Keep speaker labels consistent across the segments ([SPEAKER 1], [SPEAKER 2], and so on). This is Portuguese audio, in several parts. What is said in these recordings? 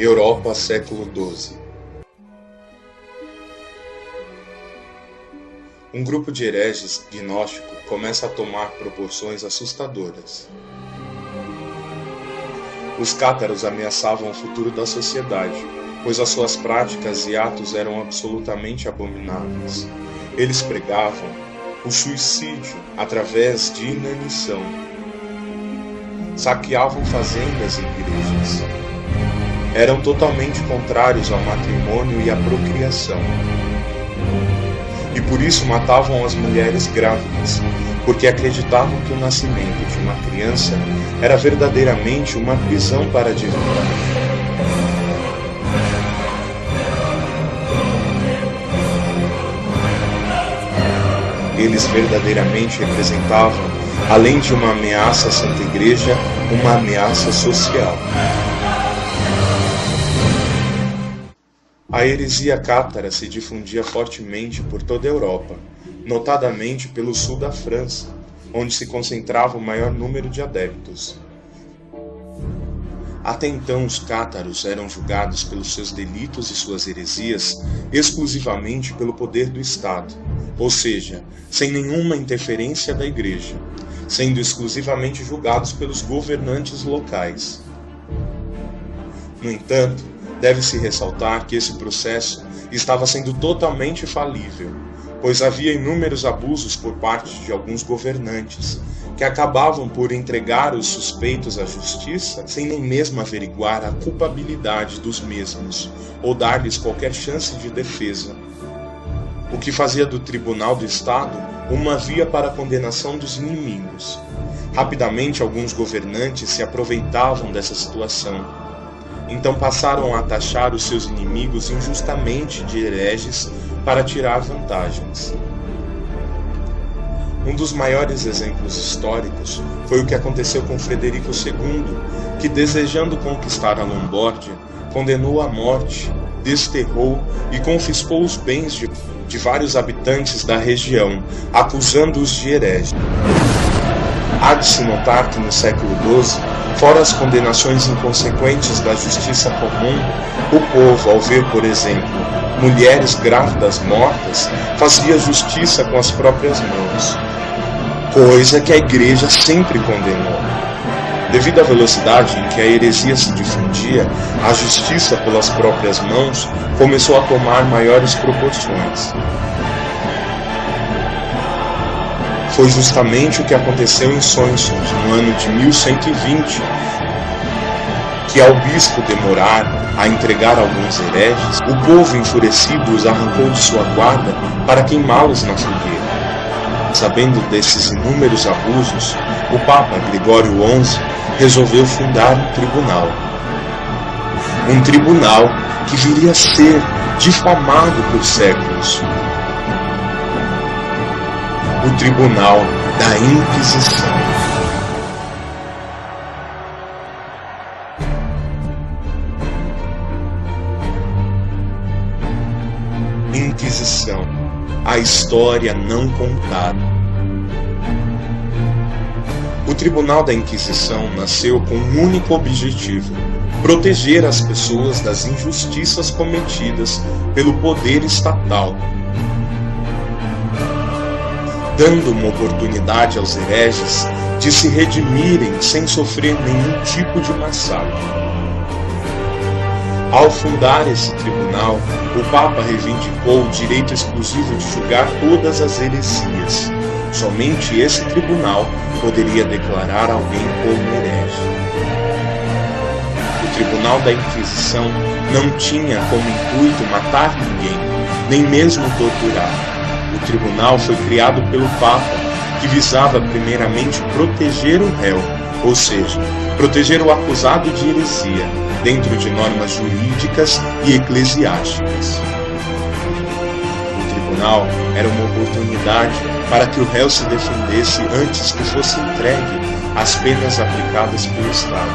[SPEAKER 1] Europa, século XII. Um grupo de hereges gnóstico começa a tomar proporções assustadoras. Os cátaros ameaçavam o futuro da sociedade, pois as suas práticas e atos eram absolutamente abomináveis. Eles pregavam o suicídio através de inanição. Saqueavam fazendas e igrejas. Eram totalmente contrários ao matrimônio e à procriação. E por isso matavam as mulheres grávidas, porque acreditavam que o nascimento de uma criança era verdadeiramente uma prisão para a divindade. Eles verdadeiramente representavam, além de uma ameaça à Santa Igreja, uma ameaça social. A heresia cátara se difundia fortemente por toda a Europa, notadamente pelo sul da França, onde se concentrava o maior número de adeptos. Até então, os cátaros eram julgados pelos seus delitos e suas heresias exclusivamente pelo poder do Estado, ou seja, sem nenhuma interferência da Igreja, sendo exclusivamente julgados pelos governantes locais. No entanto, deve-se ressaltar que esse processo estava sendo totalmente falível, pois havia inúmeros abusos por parte de alguns governantes, que acabavam por entregar os suspeitos à justiça sem nem mesmo averiguar a culpabilidade dos mesmos, ou dar-lhes qualquer chance de defesa. O que fazia do Tribunal do Estado uma via para a condenação dos inimigos. Rapidamente, alguns governantes se aproveitavam dessa situação. Então passaram a taxar os seus inimigos injustamente de hereges para tirar vantagens. Um dos maiores exemplos históricos foi o que aconteceu com Frederico II, que, desejando conquistar a Lombardia, condenou à morte, desterrou e confiscou os bens de vários habitantes da região, acusando-os de hereges. Há de se notar que no século XII, fora as condenações inconsequentes da justiça comum, o povo, ao ver, por exemplo, mulheres grávidas mortas, fazia justiça com as próprias mãos, coisa que a Igreja sempre condenou. Devido à velocidade em que a heresia se difundia, a justiça pelas próprias mãos começou a tomar maiores proporções. Foi justamente o que aconteceu em Soissons, no ano de 1120, que ao bispo demorar a entregar alguns hereges, o povo enfurecido os arrancou de sua guarda para queimá-los na fogueira. Sabendo desses inúmeros abusos, o Papa Gregório XI resolveu fundar um tribunal. Um tribunal que viria a ser difamado por séculos. O Tribunal da Inquisição. Inquisição, a história não contada. O Tribunal da Inquisição nasceu com um único objetivo: proteger as pessoas das injustiças cometidas pelo poder estatal, dando uma oportunidade aos hereges de se redimirem sem sofrer nenhum tipo de massacre. Ao fundar esse tribunal, o Papa reivindicou o direito exclusivo de julgar todas as heresias. Somente esse tribunal poderia declarar alguém como herege. O Tribunal da Inquisição não tinha como intuito matar ninguém, nem mesmo torturar. O tribunal foi criado pelo Papa, que visava primeiramente proteger o réu, ou seja, proteger o acusado de heresia, dentro de normas jurídicas e eclesiásticas. O tribunal era uma oportunidade para que o réu se defendesse antes que fosse entregue às penas aplicadas pelo Estado.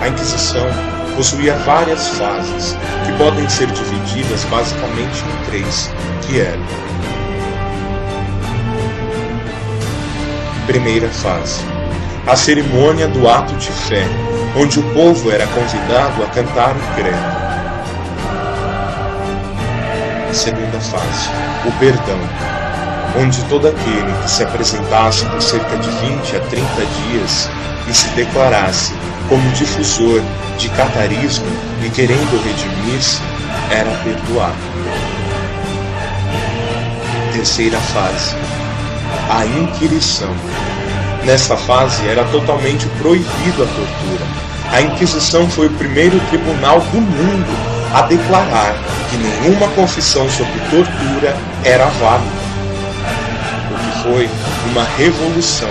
[SPEAKER 1] A Inquisição possuía várias fases, que podem ser divididas basicamente em três, que eram: primeira fase, a cerimônia do ato de fé, onde o povo era convidado a cantar o credo. Segunda fase, o perdão, onde todo aquele que se apresentasse por cerca de 20 a 30 dias e se declarasse como difusor de catarismo e querendo redimir-se, era perdoado. Terceira fase, a inquirição. Nesta fase era totalmente proibido a tortura. A Inquisição foi o primeiro tribunal do mundo a declarar que nenhuma confissão sobre tortura era válida. O que foi uma revolução,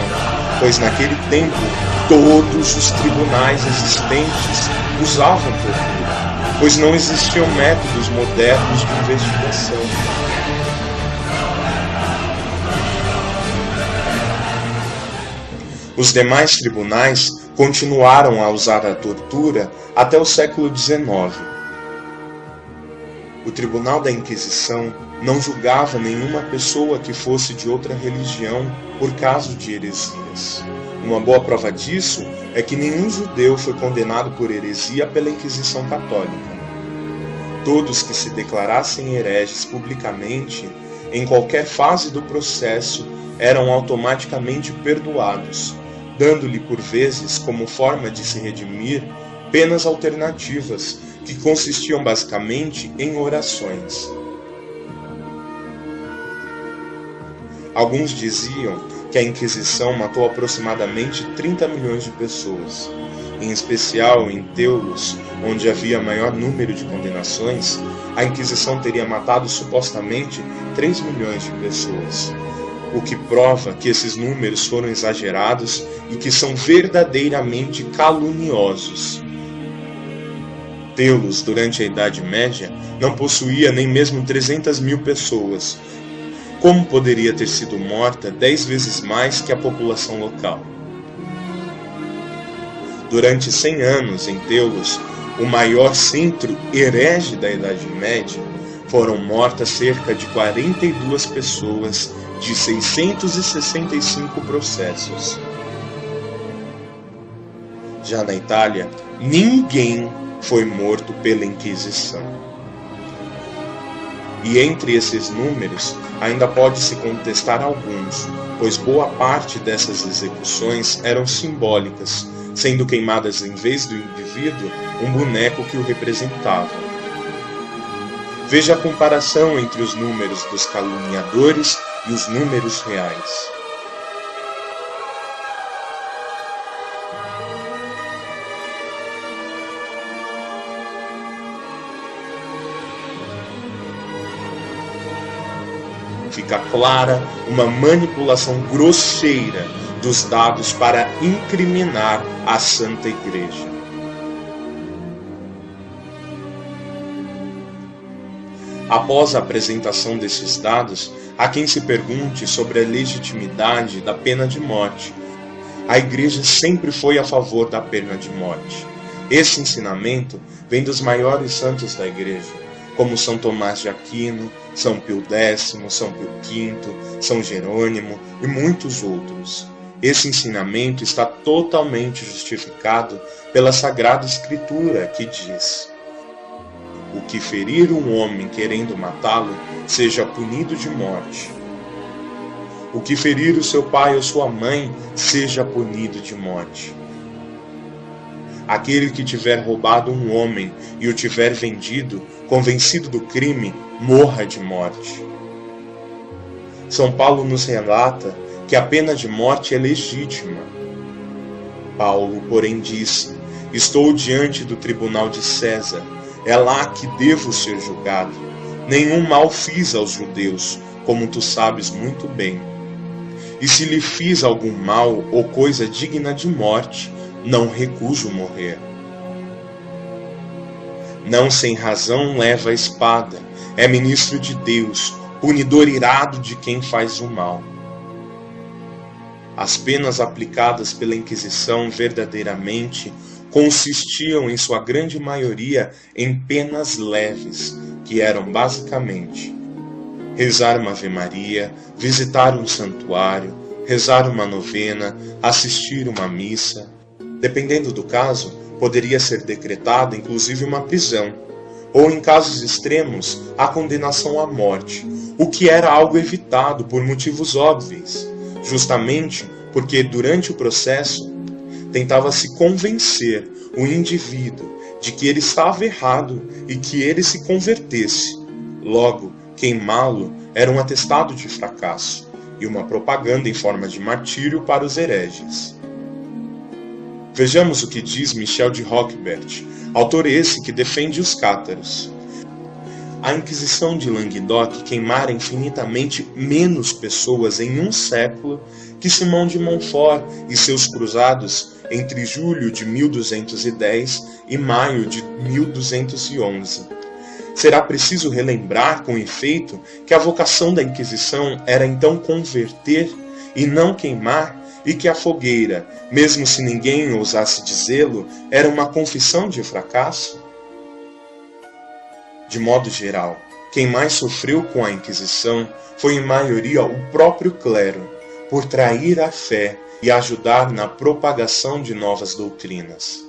[SPEAKER 1] pois naquele tempo todos os tribunais existentes usavam tortura, pois não existiam métodos modernos de investigação. Os demais tribunais continuaram a usar a tortura até o século XIX. O Tribunal da Inquisição não julgava nenhuma pessoa que fosse de outra religião por caso de heresias. Uma boa prova disso é que nenhum judeu foi condenado por heresia pela Inquisição Católica. Todos que se declarassem hereges publicamente, em qualquer fase do processo, eram automaticamente perdoados, dando-lhe por vezes, como forma de se redimir, penas alternativas, que consistiam basicamente em orações. Alguns diziam que a Inquisição matou aproximadamente 30 milhões de pessoas. Em especial em Teulos, onde havia maior número de condenações, a Inquisição teria matado supostamente 3 milhões de pessoas. O que prova que esses números foram exagerados e que são verdadeiramente caluniosos. Teulos, durante a Idade Média, não possuía nem mesmo 300 mil pessoas. Como poderia ter sido morta 10 vezes mais que a população local? Durante 100 anos, em Teulos, o maior centro herege da Idade Média, foram mortas cerca de 42 pessoas de 665 processos. Já na Itália, ninguém foi morto pela Inquisição. E entre esses números, ainda pode-se contestar alguns, pois boa parte dessas execuções eram simbólicas, sendo queimadas em vez do indivíduo um boneco que o representava. Veja a comparação entre os números dos caluniadores e os números reais. Fica clara uma manipulação grosseira dos dados para incriminar a Santa Igreja. Após a apresentação desses dados, há quem se pergunte sobre a legitimidade da pena de morte. A Igreja sempre foi a favor da pena de morte. Esse ensinamento vem dos maiores santos da Igreja, como São Tomás de Aquino, São Pio X, São Pio V, São Jerônimo e muitos outros. Esse ensinamento está totalmente justificado pela Sagrada Escritura, que diz: o que ferir um homem querendo matá-lo, seja punido de morte. O que ferir o seu pai ou sua mãe, seja punido de morte. Aquele que tiver roubado um homem e o tiver vendido, convencido do crime, morra de morte. São Paulo nos relata que a pena de morte é legítima. Paulo, porém, disse: estou diante do tribunal de César, é lá que devo ser julgado. Nenhum mal fiz aos judeus, como tu sabes muito bem. E se lhe fiz algum mal ou coisa digna de morte, não recuso morrer. Não sem razão leva a espada, é ministro de Deus, punidor irado de quem faz o mal. As penas aplicadas pela Inquisição verdadeiramente consistiam em sua grande maioria em penas leves, que eram basicamente rezar uma Ave Maria, visitar um santuário, rezar uma novena, assistir uma missa. Dependendo do caso, poderia ser decretada inclusive uma prisão, ou em casos extremos, a condenação à morte, o que era algo evitado por motivos óbvios, justamente porque durante o processo tentava-se convencer o indivíduo de que ele estava errado e que ele se convertesse. Logo, queimá-lo era um atestado de fracasso e uma propaganda em forma de martírio para os hereges. Vejamos o que diz Michel de Roquebert, autor esse que defende os cátaros. A Inquisição de Languedoc queimara infinitamente menos pessoas em um século que Simão de Montfort e seus cruzados entre julho de 1210 e maio de 1211. Será preciso relembrar, com efeito, que a vocação da Inquisição era então converter e não queimar, e que a fogueira, mesmo se ninguém ousasse dizê-lo, era uma confissão de fracasso? De modo geral, quem mais sofreu com a Inquisição foi em maioria o próprio clero, por trair a fé e ajudar na propagação de novas doutrinas.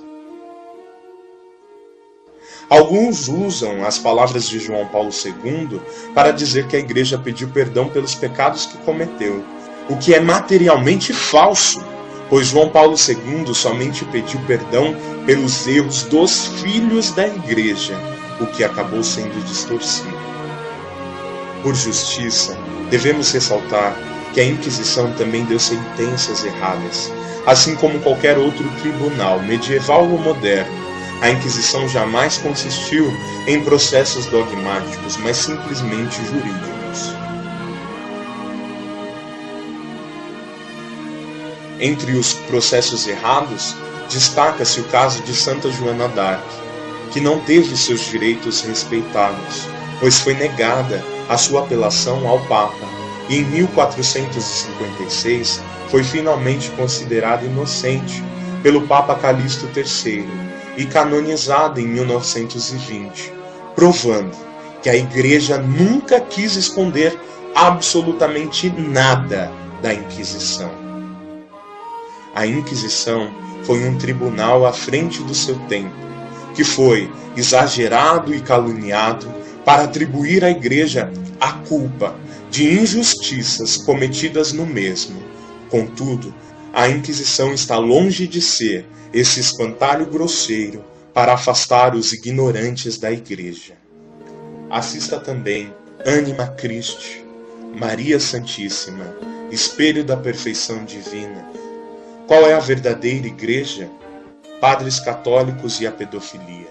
[SPEAKER 1] Alguns usam as palavras de João Paulo II para dizer que a Igreja pediu perdão pelos pecados que cometeu, o que é materialmente falso, pois João Paulo II somente pediu perdão pelos erros dos filhos da Igreja, o que acabou sendo distorcido. Por justiça, devemos ressaltar que a Inquisição também deu sentenças erradas, assim como qualquer outro tribunal, medieval ou moderno. A Inquisição jamais consistiu em processos dogmáticos, mas simplesmente jurídicos. Entre os processos errados, destaca-se o caso de Santa Joana d'Arc, que não teve seus direitos respeitados, pois foi negada a sua apelação ao Papa, e em 1456 foi finalmente considerada inocente pelo Papa Calixto III e canonizada em 1920, provando que a Igreja nunca quis esconder absolutamente nada da Inquisição. A Inquisição foi um tribunal à frente do seu tempo, que foi exagerado e caluniado para atribuir à Igreja a culpa de injustiças cometidas no mesmo. Contudo, a Inquisição está longe de ser esse espantalho grosseiro para afastar os ignorantes da Igreja. Assista também Anima Christi, Maria Santíssima, Espelho da Perfeição Divina. Qual é a verdadeira Igreja? Padres católicos e a pedofilia.